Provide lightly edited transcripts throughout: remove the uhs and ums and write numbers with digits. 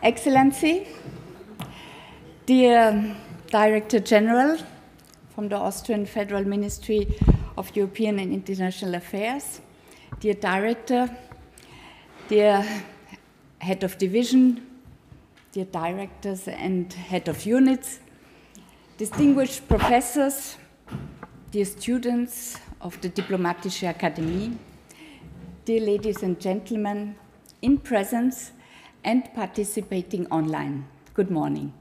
Excellency, dear Director General from the Austrian Federal Ministry of European and International Affairs, dear Director, dear Head of Division, dear Directors and Head of Units, distinguished professors, dear students of the Diplomatische Akademie, dear ladies and gentlemen, in presence and participating online. Good morning.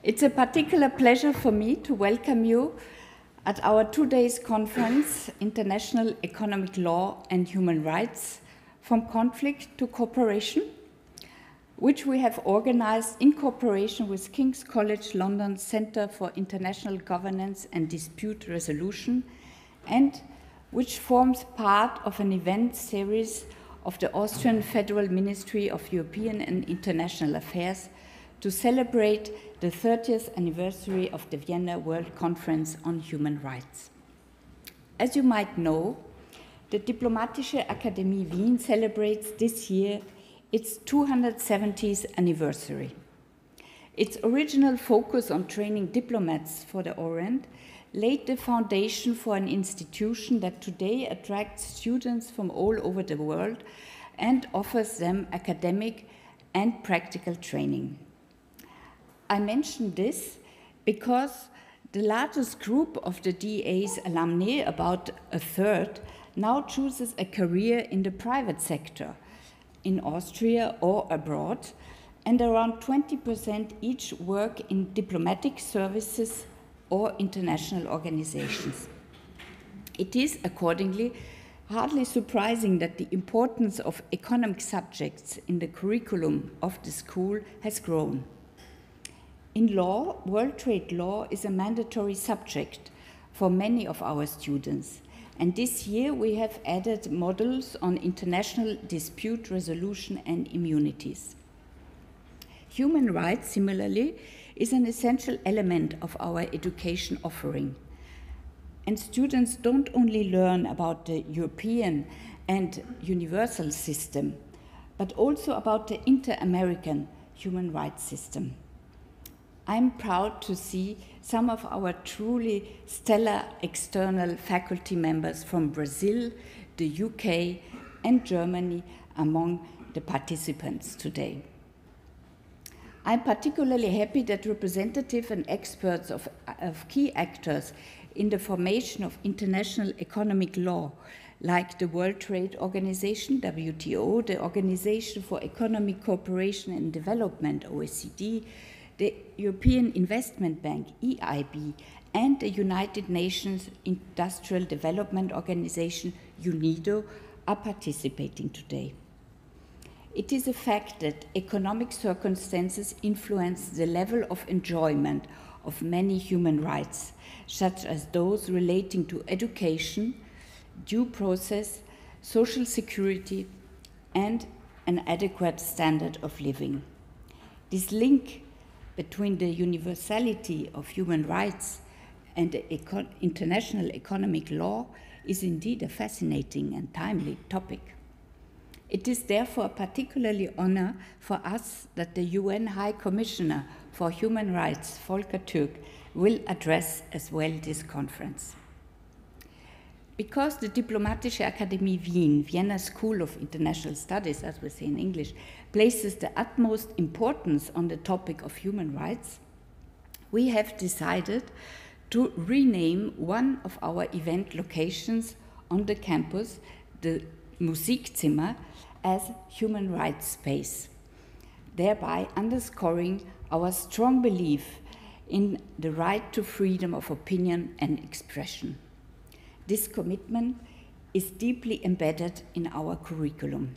It's a particular pleasure for me to welcome you at our 2 days conference, International Economic Law and Human Rights, from Conflict to Cooperation, which we have organized in cooperation with King's College London Centre for International Governance and Dispute Resolution, and which forms part of an event series of the Austrian Federal Ministry of European and International Affairs to celebrate the 30th anniversary of the Vienna World Conference on Human Rights. As you might know, the Diplomatische Akademie Wien celebrates this year its 270th anniversary. Its original focus on training diplomats for the Orient laid the foundation for an institution that today attracts students from all over the world and offers them academic and practical training. I mention this because the largest group of the DA's alumni, about a third, now chooses a career in the private sector, in Austria or abroad, and around 20% each work in diplomatic services or international organizations. It is accordingly hardly surprising that the importance of economic subjects in the curriculum of the school has grown. In law, world trade law is a mandatory subject for many of our students, and this year we have added modules on international dispute resolution and immunities. Human rights, similarly, is an essential element of our education offering. And students don't only learn about the European and universal system, but also about the inter-American human rights system. I'm proud to see some of our truly stellar external faculty members from Brazil, the UK, and Germany among the participants today. I'm particularly happy that representatives and experts of key actors in the formation of international economic law, like the World Trade Organization, WTO, the Organization for Economic Cooperation and Development, OECD, the European Investment Bank, EIB, and the United Nations Industrial Development Organization, UNIDO, are participating today. It is a fact that economic circumstances influence the level of enjoyment of many human rights, such as those relating to education, due process, social security, and an adequate standard of living. This link between the universality of human rights and the international economic law is indeed a fascinating and timely topic. It is therefore a particularly honor for us that the UN High Commissioner for Human Rights, Volker Türk, will address as well this conference. Because the Diplomatische Akademie Wien, Vienna School of International Studies, as we say in English, places the utmost importance on the topic of human rights, we have decided to rename one of our event locations on the campus, the Musikzimmer, as Human Rights Space, thereby underscoring our strong belief in the right to freedom of opinion and expression. This commitment is deeply embedded in our curriculum.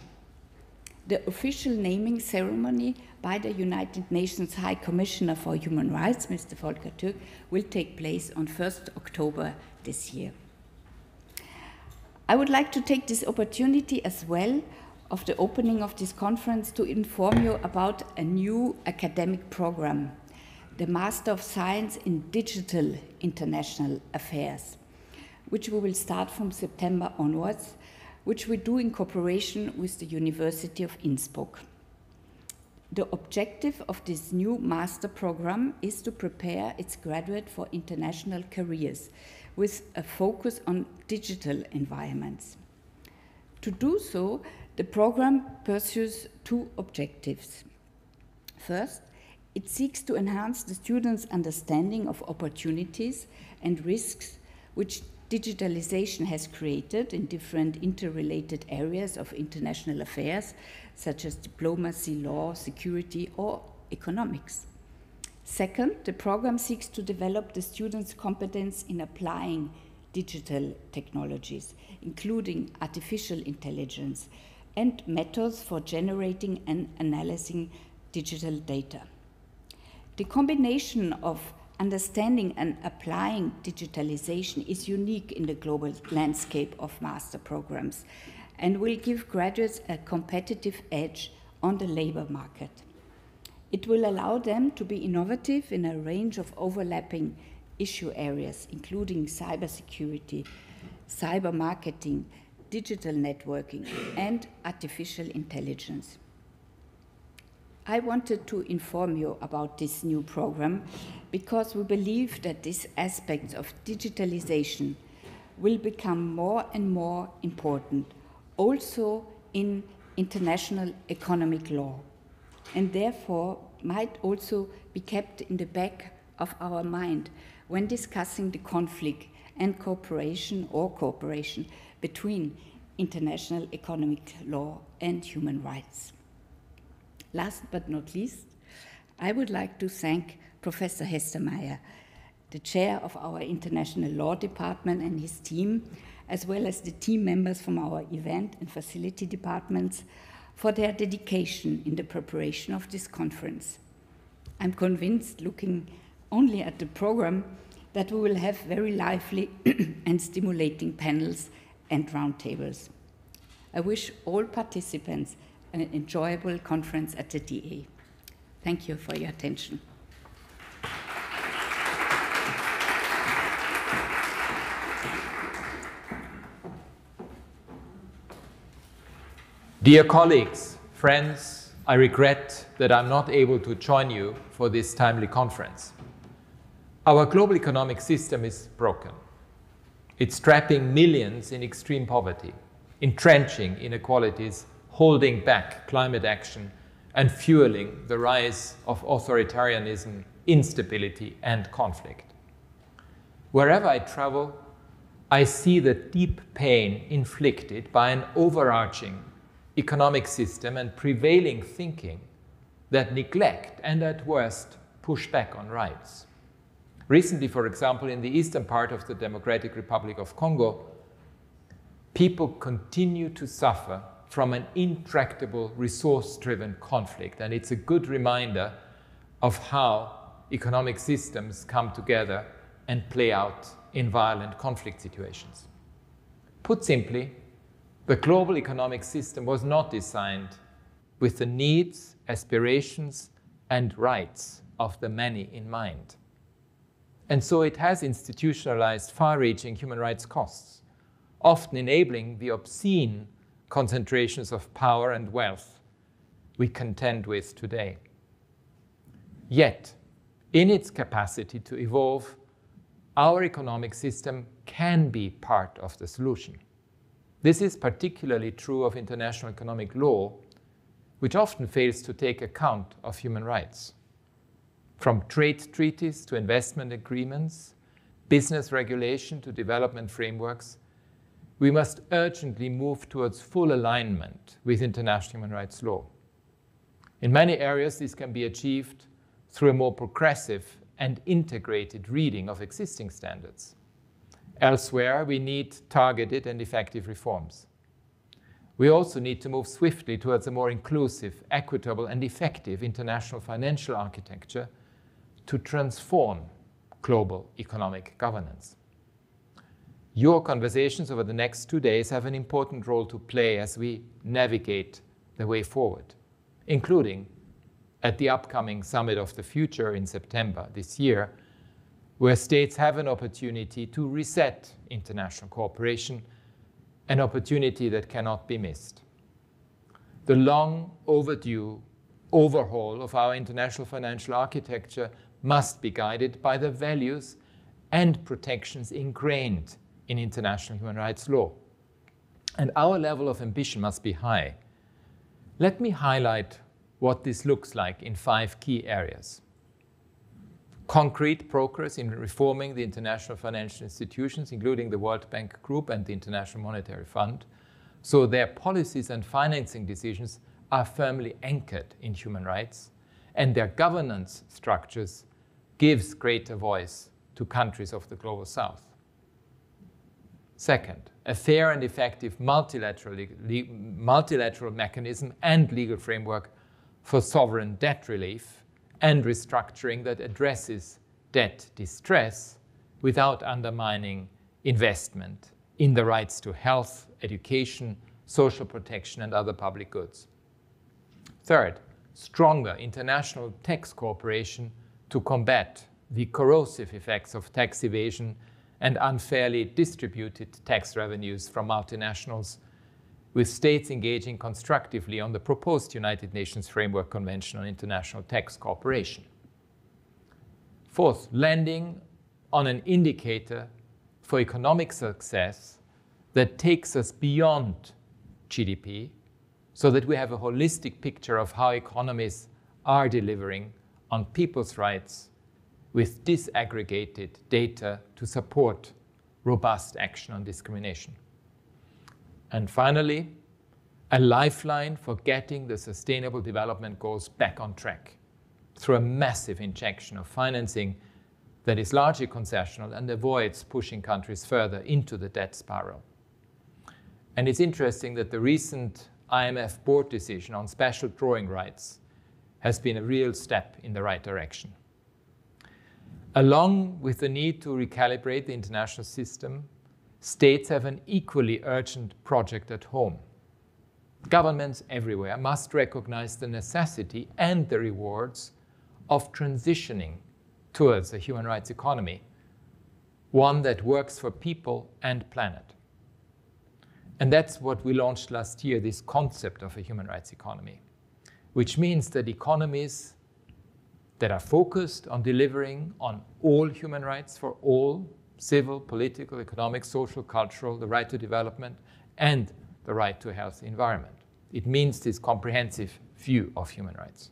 The official naming ceremony by the United Nations High Commissioner for Human Rights, Mr. Volker Türk, will take place on 1st October this year. I would like to take this opportunity as well of the opening of this conference to inform you about a new academic program, the Master of Science in Digital International Affairs, which we will start from September onwards, which we do in cooperation with the University of Innsbruck. The objective of this new master program is to prepare its graduates for international careers with a focus on digital environments. To do so, the program pursues two objectives. First, it seeks to enhance the students' understanding of opportunities and risks which digitalization has created in different interrelated areas of international affairs, such as diplomacy, law, security, or economics. Second, the program seeks to develop the students' competence in applying digital technologies, including artificial intelligence and methods for generating and analyzing digital data. The combination of understanding and applying digitalization is unique in the global landscape of master programs and will give graduates a competitive edge on the labor market. It will allow them to be innovative in a range of overlapping issue areas, including cybersecurity, cyber marketing, digital networking, and artificial intelligence. I wanted to inform you about this new program because we believe that these aspects of digitalization will become more and more important also in international economic law, and therefore might also be kept in the back of our mind when discussing the conflict and cooperation between international economic law and human rights. Last but not least, I would like to thank Professor Hestermeyer, the chair of our International Law Department, and his team, as well as the team members from our event and facility departments, for their dedication in the preparation of this conference. I'm convinced, looking only at the program, that we will have very lively and stimulating panels and roundtables. I wish all participants an enjoyable conference at the DA. Thank you for your attention. Dear colleagues, friends, I regret that I'm not able to join you for this timely conference. Our global economic system is broken. It's trapping millions in extreme poverty, entrenching inequalities, holding back climate action, and fueling the rise of authoritarianism, instability, and conflict. Wherever I travel, I see the deep pain inflicted by an overarching economic system and prevailing thinking that neglect and, at worst, push back on rights. Recently, for example, in the eastern part of the Democratic Republic of Congo, people continue to suffer from an intractable, resource-driven conflict. And it's a good reminder of how economic systems come together and play out in violent conflict situations. Put simply, the global economic system was not designed with the needs, aspirations, and rights of the many in mind. And so it has institutionalized far-reaching human rights costs, often enabling the obscene concentrations of power and wealth we contend with today. Yet, in its capacity to evolve, our economic system can be part of the solution. This is particularly true of international economic law, which often fails to take account of human rights. From trade treaties to investment agreements, business regulation to development frameworks, we must urgently move towards full alignment with international human rights law. In many areas, this can be achieved through a more progressive and integrated reading of existing standards. Elsewhere, we need targeted and effective reforms. We also need to move swiftly towards a more inclusive, equitable, and effective international financial architecture to transform global economic governance. Your conversations over the next 2 days have an important role to play as we navigate the way forward, including at the upcoming Summit of the Future in September this year, where states have an opportunity to reset international cooperation, an opportunity that cannot be missed. The long overdue overhaul of our international financial architecture must be guided by the values and protections ingrained in international human rights law. And our level of ambition must be high. Let me highlight what this looks like in 5 key areas. Concrete progress in reforming the international financial institutions, including the World Bank Group and the International Monetary Fund, so their policies and financing decisions are firmly anchored in human rights, and their governance structures gives greater voice to countries of the Global South. Second, a fair and effective multilateral mechanism and legal framework for sovereign debt relief and restructuring that addresses debt distress without undermining investment in the rights to health, education, social protection, and other public goods. Third, stronger international tax cooperation to combat the corrosive effects of tax evasion and unfairly distributed tax revenues from multinationals, with states engaging constructively on the proposed United Nations Framework Convention on International Tax Cooperation. Fourth, landing on an indicator for economic success that takes us beyond GDP, so that we have a holistic picture of how economies are delivering on people's rights with disaggregated data to support robust action on discrimination. And finally, a lifeline for getting the Sustainable Development Goals back on track through a massive injection of financing that is largely concessional and avoids pushing countries further into the debt spiral. And it's interesting that the recent IMF board decision on special drawing rights has been a real step in the right direction. Along with the need to recalibrate the international system, states have an equally urgent project at home. Governments everywhere must recognize the necessity and the rewards of transitioning towards a human rights economy, one that works for people and planet. And that's what we launched last year, this concept of a human rights economy, which means that economies that are focused on delivering on all human rights for all, civil, political, economic, social, cultural, the right to development, and the right to a healthy environment. It means this comprehensive view of human rights.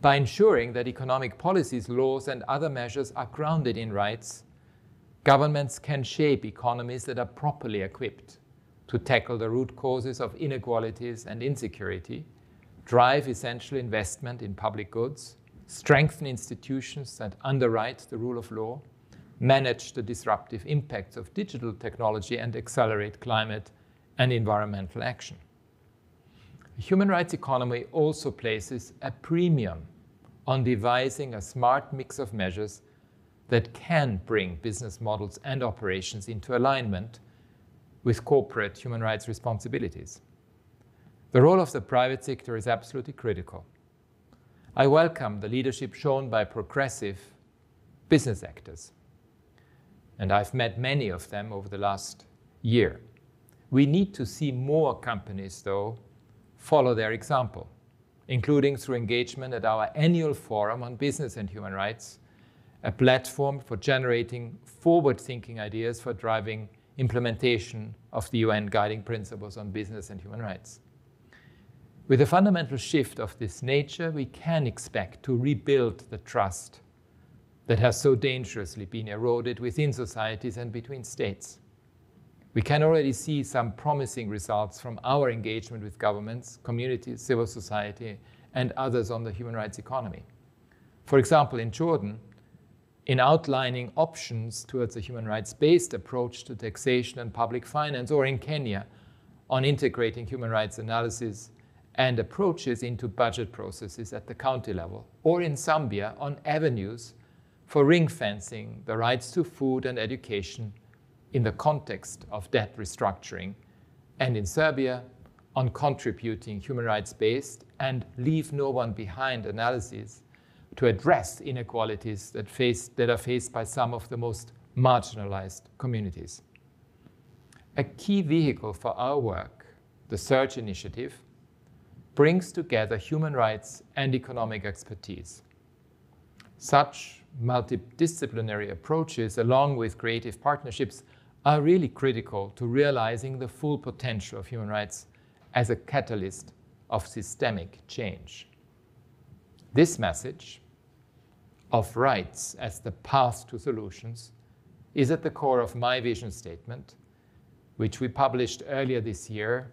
By ensuring that economic policies, laws, and other measures are grounded in rights, governments can shape economies that are properly equipped to tackle the root causes of inequalities and insecurity, drive essential investment in public goods, strengthen institutions that underwrite the rule of law, manage the disruptive impacts of digital technology, and accelerate climate and environmental action. The human rights economy also places a premium on devising a smart mix of measures that can bring business models and operations into alignment with corporate human rights responsibilities. The role of the private sector is absolutely critical. I welcome the leadership shown by progressive business actors, and I've met many of them over the last year. We need to see more companies, though, follow their example, including through engagement at our annual forum on business and human rights, a platform for generating forward-thinking ideas for driving implementation of the UN guiding principles on business and human rights. With a fundamental shift of this nature, we can expect to rebuild the trust that has so dangerously been eroded within societies and between states. We can already see some promising results from our engagement with governments, communities, civil society, and others on the human rights economy. For example, in Jordan, in outlining options towards a human rights-based approach to taxation and public finance, or in Kenya, on integrating human rights analysis and approaches into budget processes at the county level, or in Zambia on avenues for ring-fencing the rights to food and education in the context of debt restructuring, and in Serbia on contributing human rights-based and leave no one behind analyses to address inequalities that are faced by some of the most marginalized communities. A key vehicle for our work, the Search Initiative, brings together human rights and economic expertise. Such multidisciplinary approaches, along with creative partnerships, are really critical to realizing the full potential of human rights as a catalyst of systemic change. This message of rights as the path to solutions is at the core of my vision statement, which we published earlier this year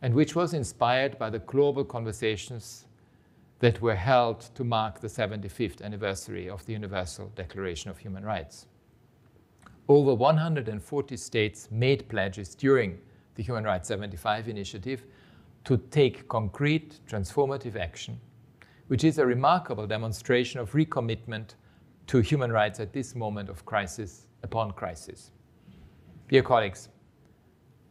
and which was inspired by the global conversations that were held to mark the 75th anniversary of the Universal Declaration of Human Rights. Over 140 states made pledges during the Human Rights 75 initiative to take concrete, transformative action, which is a remarkable demonstration of recommitment to human rights at this moment of crisis upon crisis. Dear colleagues,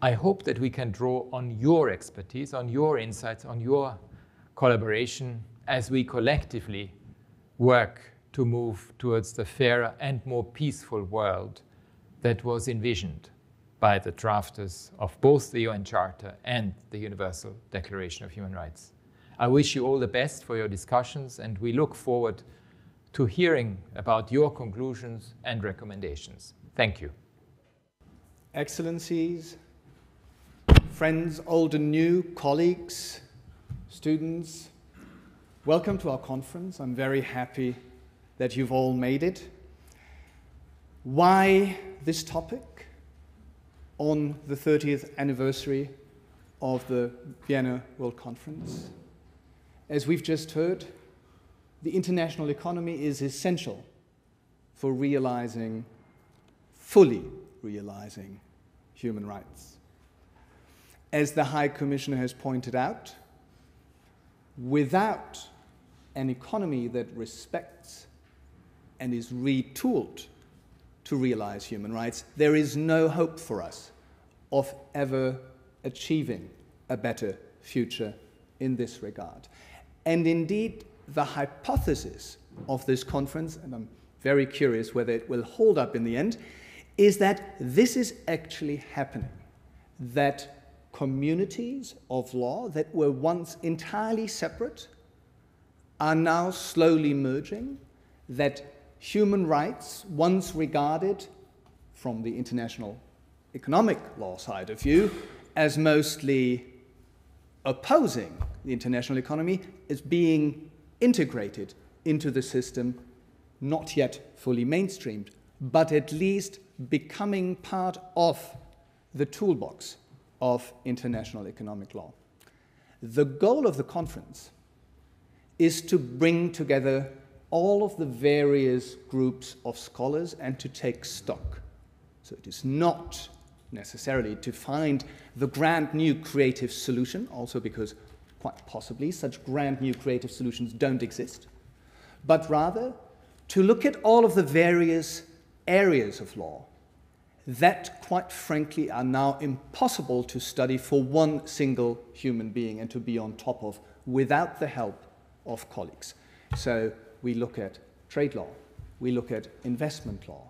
I hope that we can draw on your expertise, on your insights, on your collaboration as we collectively work to move towards the fairer and more peaceful world that was envisioned by the drafters of both the UN Charter and the Universal Declaration of Human Rights. I wish you all the best for your discussions, and we look forward to hearing about your conclusions and recommendations. Thank you. Excellencies, friends, old and new, colleagues, students, welcome to our conference. I'm very happy that you've all made it. Why this topic on the 30th anniversary of the Vienna World Conference? As we've just heard, the international economy is essential for fully realizing human rights. As the High Commissioner has pointed out, without an economy that respects and is retooled to realize human rights, there is no hope for us of ever achieving a better future in this regard. And indeed, the hypothesis of this conference, and I'm very curious whether it will hold up in the end, is that this is actually happening, that communities of law that were once entirely separate are now slowly merging, that human rights, once regarded from the international economic law side of view as mostly opposing the international economy, is being integrated into the system, not yet fully mainstreamed, but at least becoming part of the toolbox of international economic law. The goal of the conference is to bring together all of the various groups of scholars and to take stock. So it is not necessarily to find the grand new creative solution, also because quite possibly such grand new creative solutions don't exist, but rather to look at all of the various areas of law that, quite frankly, are now impossible to study for one single human being and to be on top of without the help of colleagues. So we look at trade law, we look at investment law,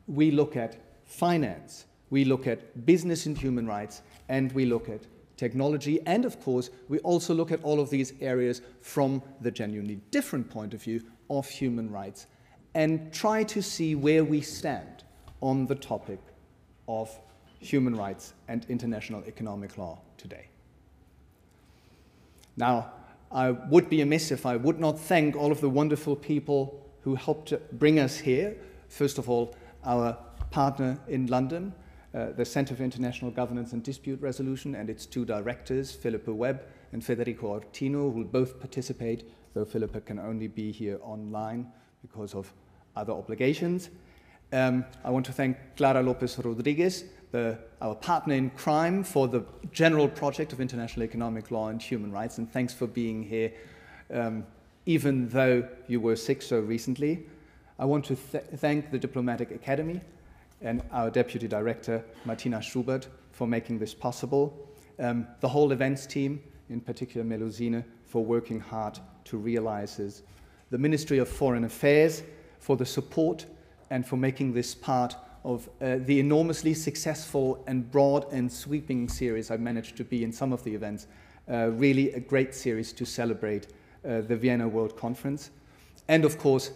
we look at finance, we look at business and human rights, and we look at technology. And of course, we also look at all of these areas from the genuinely different point of view of human rights and try to see where we stand on the topic of human rights and international economic law today. Now, I would be amiss if I would not thank all of the wonderful people who helped bring us here. First of all, our partner in London, the Center for International Governance and Dispute Resolution, and its two directors, Philippa Webb and Federico Ortino, who will both participate, though Philippa can only be here online because of other obligations. I want to thank Clara Lopez Rodriguez, our partner in crime for the general project of international economic law and human rights, and thanks for being here, even though you were sick so recently. I want to thank the Diplomatic Academy and our Deputy Director, Martina Schubert, for making this possible. The whole events team, in particular Melusine, for working hard to realize this. The Ministry of Foreign Affairs for the support and for making this part of the enormously successful and broad and sweeping series I've managed to be in some of the events. Really a great series to celebrate the Vienna World Conference. And of course,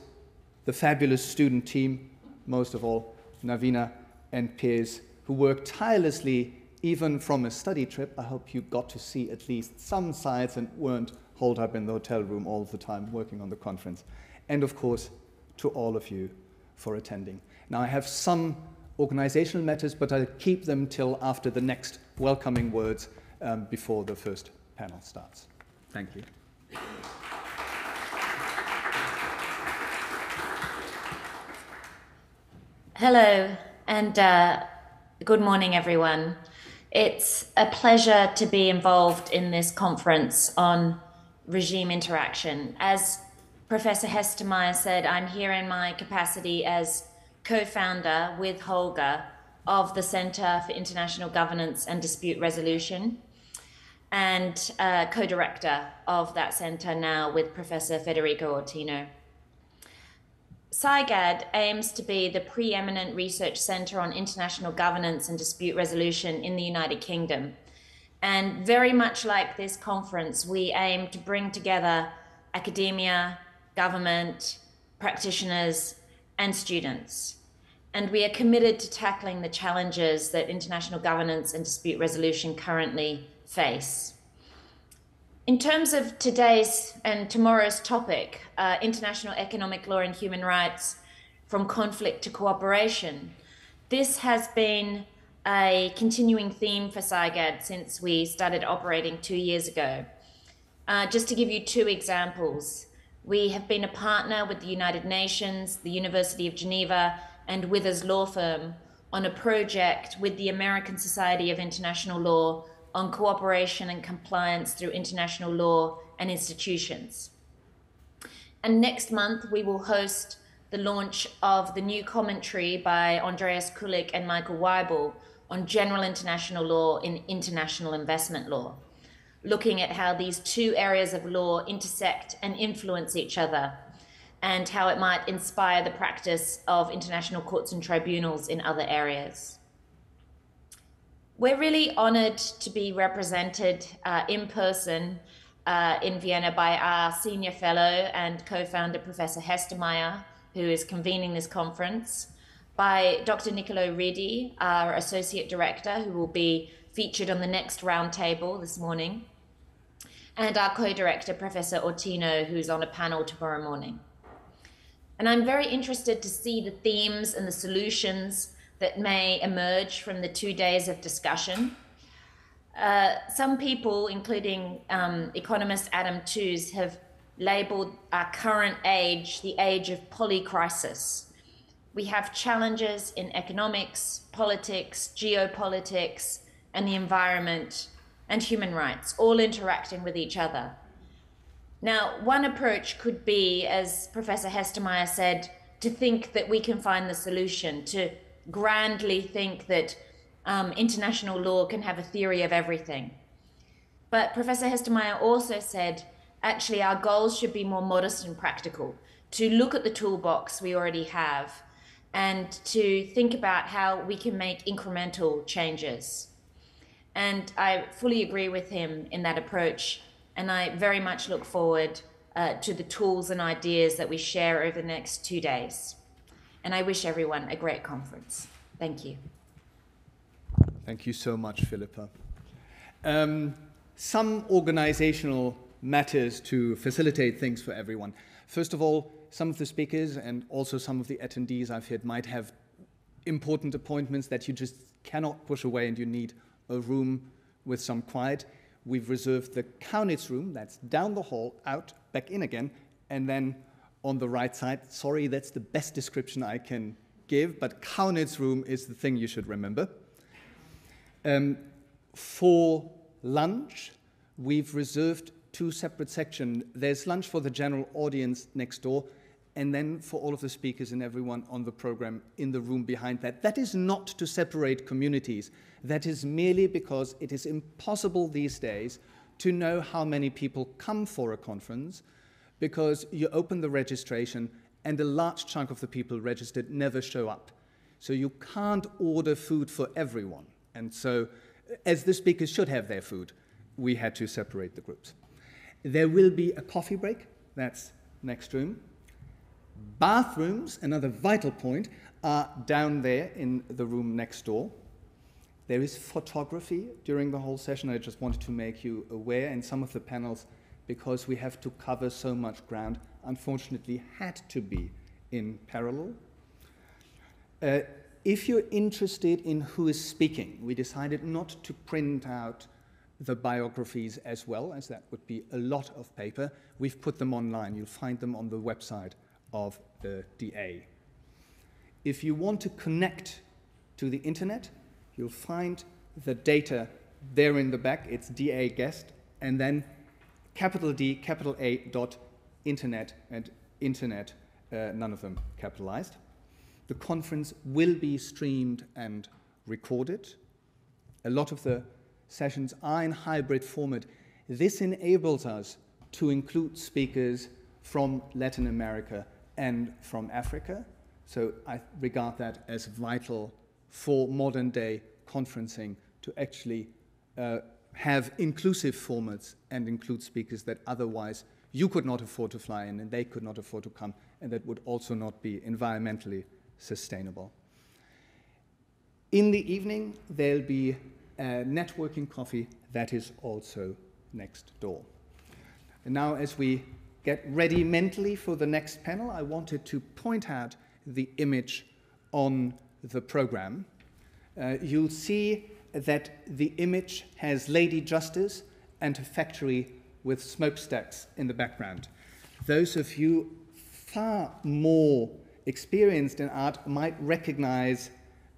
the fabulous student team, most of all, Navina and Piers, who worked tirelessly even from a study trip. I hope you got to see at least some sides and weren't holed up in the hotel room all the time working on the conference. And of course, to all of you for attending. Now I have some organizational matters, but I'll keep them till after the next welcoming words before the first panel starts. Thank you. Hello, and good morning, everyone. It's a pleasure to be involved in this conference on regime interaction. As Professor Hestermeyer said, I'm here in my capacity as co-founder with Holger of the Center for International Governance and Dispute Resolution, and co-director of that center now with Professor Federico Ortino. SIGAD aims to be the preeminent research center on international governance and dispute resolution in the United Kingdom. And very much like this conference, we aim to bring together academia, government, practitioners, and students. And we are committed to tackling the challenges that international governance and dispute resolution currently face. In terms of today's and tomorrow's topic, international economic law and human rights from conflict to cooperation, this has been a continuing theme for SIGAD since we started operating 2 years ago. Just to give you 2 examples, we have been a partner with the United Nations, the University of Geneva, and Withers Law Firm on a project with the American Society of International Law on cooperation and compliance through international law and institutions. And next month, we will host the launch of the new commentary by Andreas Kulik and Michael Weibel on general international law in international investment law, looking at how these 2 areas of law intersect and influence each other, and how it might inspire the practice of international courts and tribunals in other areas. We're really honored to be represented in person in Vienna by our senior fellow and co-founder, Professor Hestermeyer, who is convening this conference, by Dr. Niccolo Ridi, our associate director, who will be featured on the next roundtable this morning, and our co-director, Professor Ortino, who's on a panel tomorrow morning. And I'm very interested to see the themes and the solutions that may emerge from the 2 days of discussion. Some people, including economist Adam Tooze, have labeled our current age the age of polycrisis. We have challenges in economics, politics, geopolitics, and the environment, and human rights, all interacting with each other. Now, one approach could be, as Professor Hestermeyer said, to think that we can find the solution, to grandly think that international law can have a theory of everything. But Professor Hestermeyer also said, actually, our goals should be more modest and practical, to look at the toolbox we already have and to think about how we can make incremental changes. And I fully agree with him in that approach, and I very much look forward to the tools and ideas that we share over the next 2 days. And I wish everyone a great conference. Thank you. Thank you so much, Philippa. Some organizational matters to facilitate things for everyone. First of all, some of the speakers and also some of the attendees I've heard might have important appointments that you just cannot push away and you need a room with some quiet. We've reserved the Kaunitz room, that's down the hall, out, back in again, and then on the right side. Sorry, that's the best description I can give, but Kaunitz room is the thing you should remember. For lunch, we've reserved 2 separate sections. There's lunch for the general audience next door, and then for all of the speakers and everyone on the program in the room behind that. That is not to separate communities. That is merely because it is impossible these days to know how many people come for a conference, because you open the registration and a large chunk of the people registered never show up. So you can't order food for everyone. And so, as the speakers should have their food, we had to separate the groups. There will be a coffee break. That's next room. Bathrooms, another vital point, are down there in the room next door. There is photography during the whole session. I just wanted to make you aware. And some of the panels, because we have to cover so much ground, unfortunately had to be in parallel. If you're interested in who is speaking, we decided not to print out the biographies as well, as that would be a lot of paper. We've put them online. You'll find them on the website of the DA. If you want to connect to the internet, you'll find the data there in the back. It's DA guest, and then capital D, capital A, dot internet, and internet, none of them capitalized. The conference will be streamed and recorded. A lot of the sessions are in hybrid format. This enables us to include speakers from Latin America and from Africa. So I regard that as vital for modern day conferencing, to actually have inclusive formats and include speakers that otherwise you could not afford to fly in and they could not afford to come, and that would also not be environmentally sustainable. In the evening, there'll be a networking coffee that is also next door. And now, as we get ready mentally for the next panel, I wanted to point out the image on the program. You'll see that the image has Lady Justice and a factory with smokestacks in the background. Those of you far more experienced in art might recognize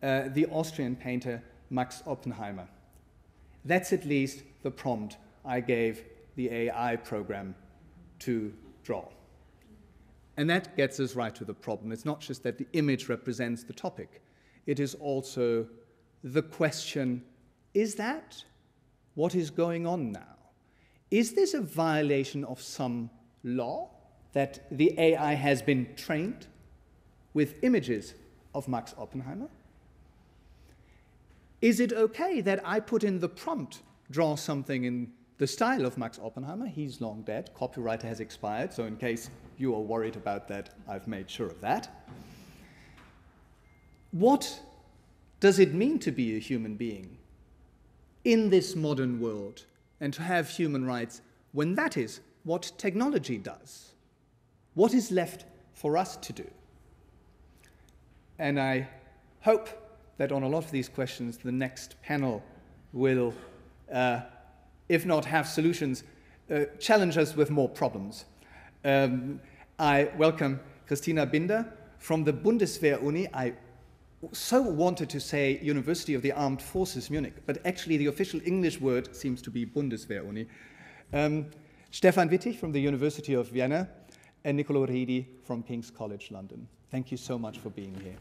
the Austrian painter Max Oppenheimer. That's at least the prompt I gave the AI program to draw. And that gets us right to the problem. It's not just that the image represents the topic. It is also the question, is that what is going on now? Is this a violation of some law that the AI has been trained with images of Max Oppenheimer? Is it okay that I put in the prompt, draw something in the style of Max Oppenheimer? He's long dead, copyright has expired, so in case you are worried about that, I've made sure of that. What does it mean to be a human being in this modern world and to have human rights when that is what technology does? What is left for us to do? And I hope that on a lot of these questions, the next panel will, if not have solutions, challenge us with more problems. I welcome Christina Binder from the Bundeswehr-Uni. I so wanted to say University of the Armed Forces Munich, but actually the official English word seems to be Bundeswehr-Uni. Stefan Wittig from the University of Vienna, and Niccolò Ridi from King's College London. Thank you so much for being here.